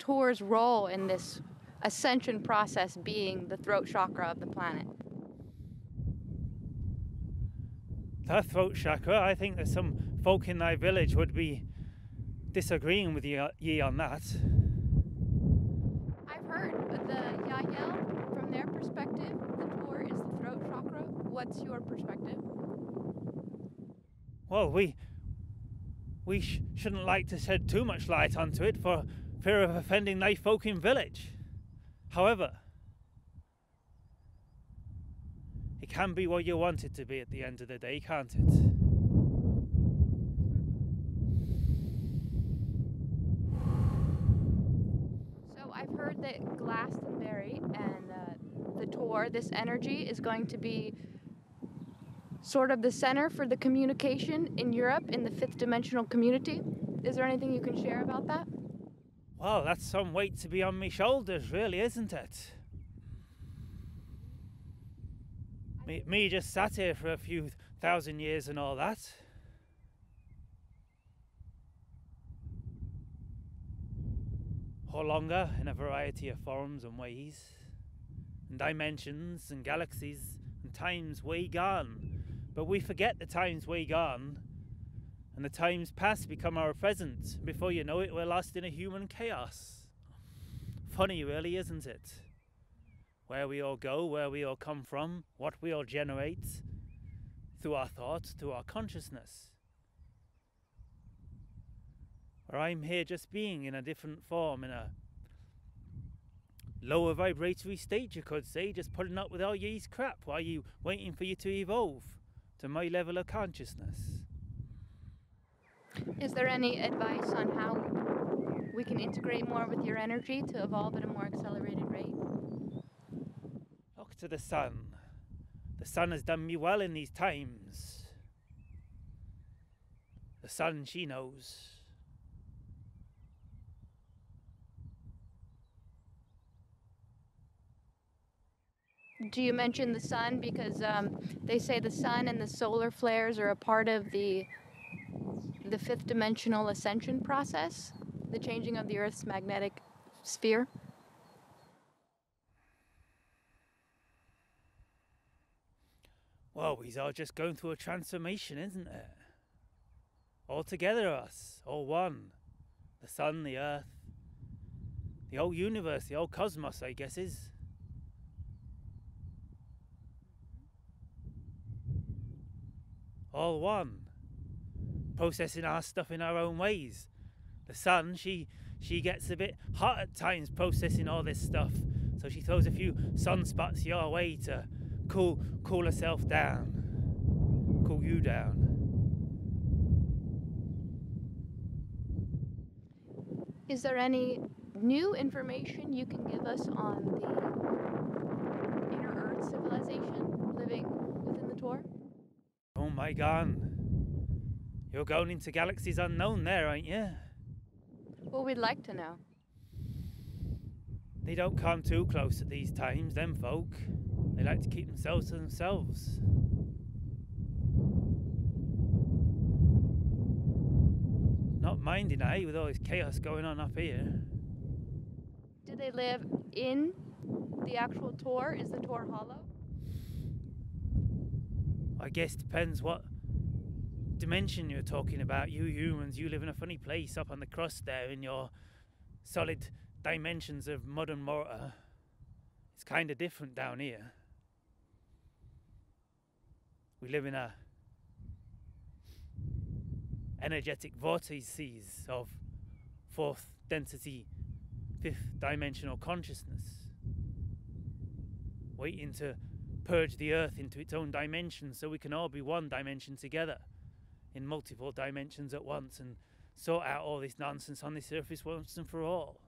Tor's role in this ascension process being the throat chakra of the planet? The throat chakra, I think that some folk in thy village would be disagreeing with ye on that. I've heard, but the Yael, from their perspective, the Tor is the throat chakra. What's your perspective? Well, we shouldn't like to shed too much light onto it for fear of offending thy folk in village. However, it can be what you want it to be at the end of the day, can't it? So I've heard that Glastonbury and the Tor, this energy, is going to be sort of the center for the communication in Europe in the fifth dimensional community. Is there anything you can share about that? Well, that's some weight to be on me shoulders, really, isn't it? Me just sat here for a few thousand years and all that. Or longer, in a variety of forms and ways, and dimensions and galaxies and times way gone. But we forget the times way gone, and the times past become our present. Before you know it, we're lost in a human chaos. Funny, really, isn't it? Where we all go, where we all come from, what we all generate through our thoughts, through our consciousness. Or I'm here just being in a different form, in a lower vibratory state, you could say, just putting up with all ye's crap while you waiting for you to evolve to my level of consciousness. Is there any advice on how we can integrate more with your energy to evolve at a more accelerated rate? Look to the sun. The sun has done me well in these times. The sun, she knows. Do you mention the sun because they say the sun and the solar flares are a part of the fifth dimensional ascension process, the changing of the Earth's magnetic sphere? Well, we're all just going through a transformation, isn't it? All together, us, all one. The sun, the earth, the whole universe, the whole cosmos, I guess is. All one. Processing our stuff in our own ways. The sun, she gets a bit hot at times processing all this stuff. So she throws a few sunspots your way to cool herself down. Cool you down. Is there any new information you can give us on the inner Earth civilization living within the Tor? Oh my God. You're going into galaxies unknown there, aren't you? Well, we'd like to know. They don't come too close at these times, them folk. They like to keep themselves to themselves. Not minding, with all this chaos going on up here. Do they live in the actual Tor? Is the Tor hollow? I guess depends what dimension you're talking about. You humans, you live in a funny place up on the crust there in your solid dimensions of mud and mortar. It's kind of different down here. We live in a energetic vortices of fourth density, fifth dimensional consciousness, waiting to purge the earth into its own dimension so we can all be one dimension together in multiple dimensions at once and sort out all this nonsense on this surface once and for all.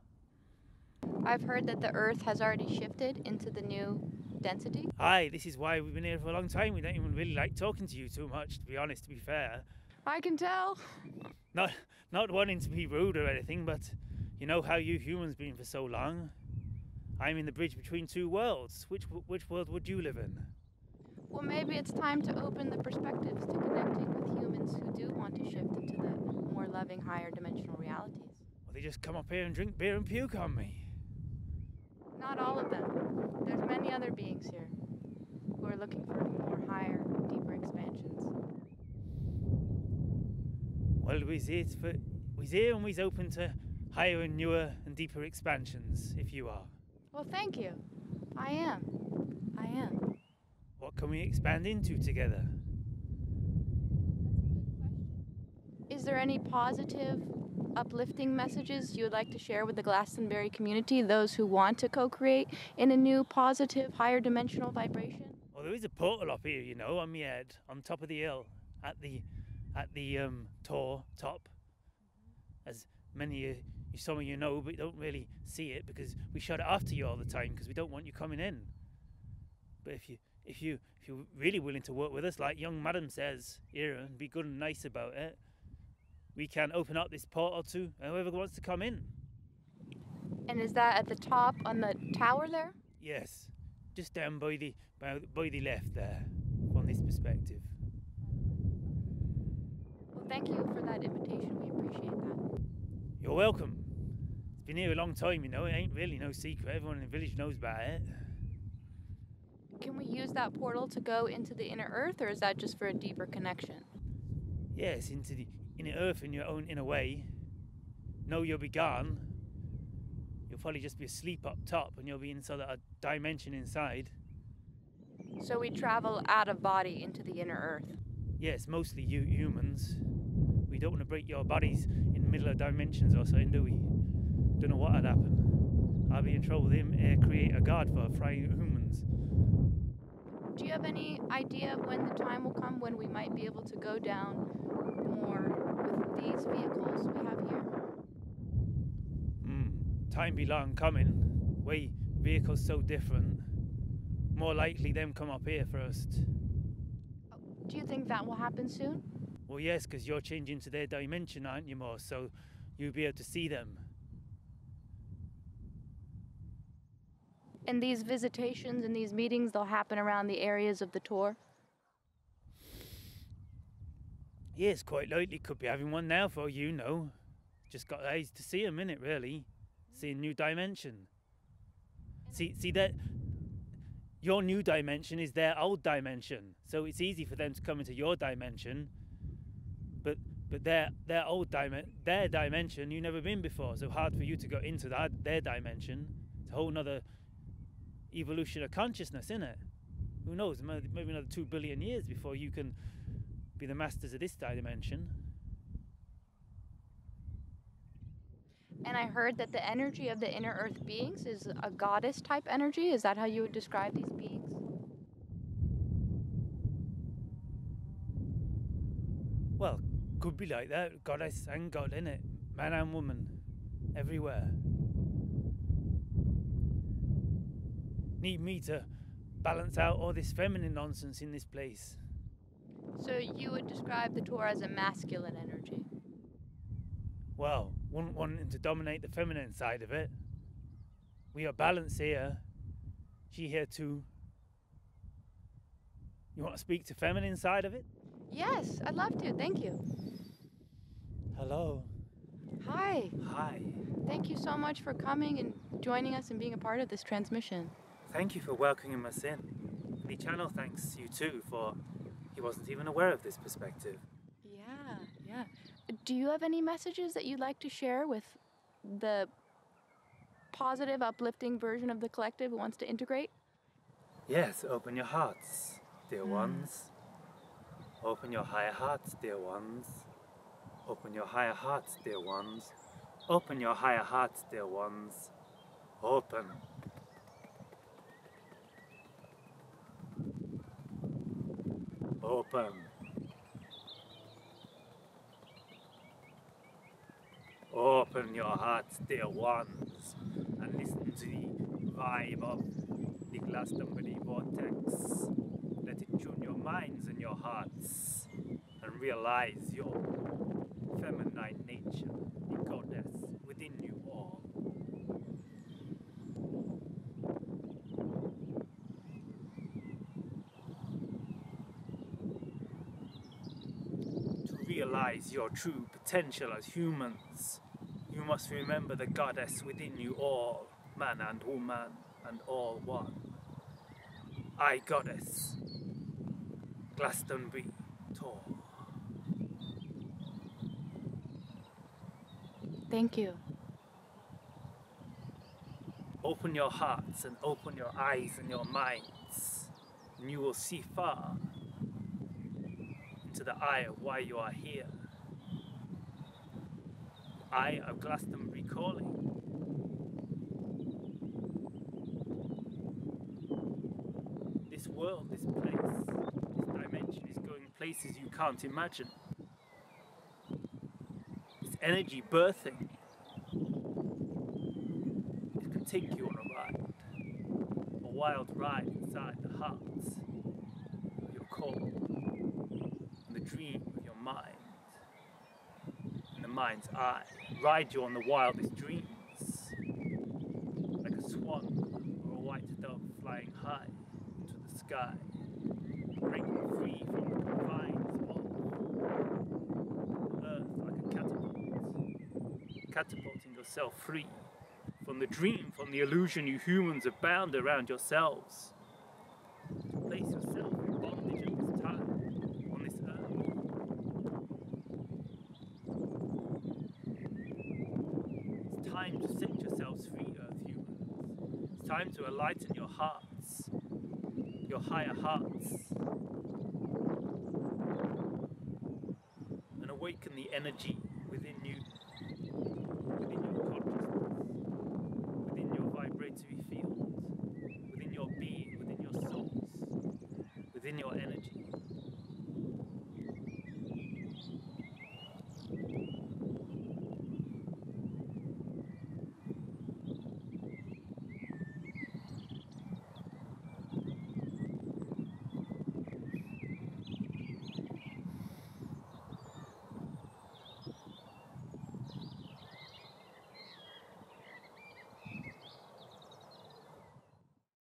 I've heard that the Earth has already shifted into the new density. Aye, this is why we've been here for a long time. We don't even really like talking to you too much, to be honest, to be fair. I can tell. Not wanting to be rude or anything, but you know how you humans been for so long. I'm in the bridge between two worlds. Which world would you live in? Well, maybe it's time to open the perspectives to connecting with humans who do want to shift into the more loving, higher dimensional realities. Well, they just come up here and drink beer and puke on me. Not all of them. There's many other beings here who are looking for more higher, deeper expansions. Well, we's here and we's open to higher and newer and deeper expansions, if you are. Well, thank you. I am. What can we expand into together? Is there any positive, uplifting messages you would like to share with the Glastonbury community, those who want to co-create in a new, positive, higher dimensional vibration? Well, there is a portal up here, you know, on my head, on top of the hill, at the Tor top. As some of you know, but you don't really see it because we shut it off to you all the time because we don't want you coming in. But if you're really willing to work with us, like young madam says here, and be good and nice about it, we can open up this portal to whoever wants to come in. And is that at the top on the tower there? Yes, just down by the left there, from this perspective. Well, thank you for that invitation. We appreciate that. You're welcome. It's been here a long time, you know. It ain't really no secret. Everyone in the village knows about it. Can we use that portal to go into the inner earth, or is that just for a deeper connection? Yes, into the inner earth in your own inner way. No, you'll be gone. You'll probably just be asleep up top and you'll be inside a dimension inside. So we travel out of body into the inner earth? Yes, mostly you humans. We don't want to break your bodies in the middle of dimensions or something, do we? Don't know what'd happen. I'll be in trouble with him, create a god for frying humans. Do you have any idea of when the time will come when we might be able to go down more with these vehicles we have here? Time be long coming. Way vehicles so different. More likely them come up here first. Do you think that will happen soon? Well, yes, because you're changing to their dimension, aren't you, more? So you'll be able to see them. And these visitations and these meetings, they'll happen around the areas of the Tor? Yes, quite likely. Could be having one now for you know. Just got eyes to see them, innit, really? See a new dimension. See that your new dimension is their old dimension. So it's easy for them to come into your dimension. But their dimension, you've never been before. So hard for you to go into their dimension. It's a whole nother evolution of consciousness, innit? Who knows, maybe another 2 billion years before you can be the masters of this dimension. And I heard that the energy of the inner earth beings is a goddess type energy. Is that how you would describe these beings? Well, could be like that. Goddess and God, innit? Man and woman. Everywhere. Need me to balance out all this feminine nonsense in this place. So you would describe the Tor as a masculine energy? Well, wouldn't want him to dominate the feminine side of it. We are balanced here. She here too. You want to speak to feminine side of it? Yes, I'd love to. Thank you. Hello. Hi. Hi. Thank you so much for coming and joining us and being a part of this transmission. Thank you for welcoming us in. The channel thanks you too for he wasn't even aware of this perspective. Yeah. Do you have any messages that you'd like to share with the positive, uplifting version of the collective who wants to integrate? Yes, open your hearts, dear ones. Open your higher hearts, dear ones. Open your higher hearts, dear ones. Open your higher hearts, dear ones. Open. Open. Open your hearts, dear ones, and listen to the vibe of the Glastonbury vortex. Let it tune your minds and your hearts, and realize your feminine nature, the goddess within you all. To realize your true potential as humans. must remember the goddess within you all, man and woman, and all one. I, goddess, Glastonbury Tor. Thank you. Open your hearts and open your eyes and your minds, and you will see far into the eye of why you are here. The eye of Glastonbury calling. This world, this place, this dimension is going places you can't imagine. This energy birthing. It can take you on a wild ride inside the heart of your core, and the dream of your mind, and the mind's eye. Ride you on the wildest dreams, like a swan or a white dove flying high into the sky, breaking free from the confines of earth like a catapult, catapulting yourself free from the dream, from the illusion you humans have bound around yourselves. Place yourself in bondage at this time, on this earth. It's time to set yourselves free, earth humans. It's time to enlighten your hearts, your higher hearts, and awaken the energy within you, within your consciousness, within your vibratory field, within your being, within your source, within your energy.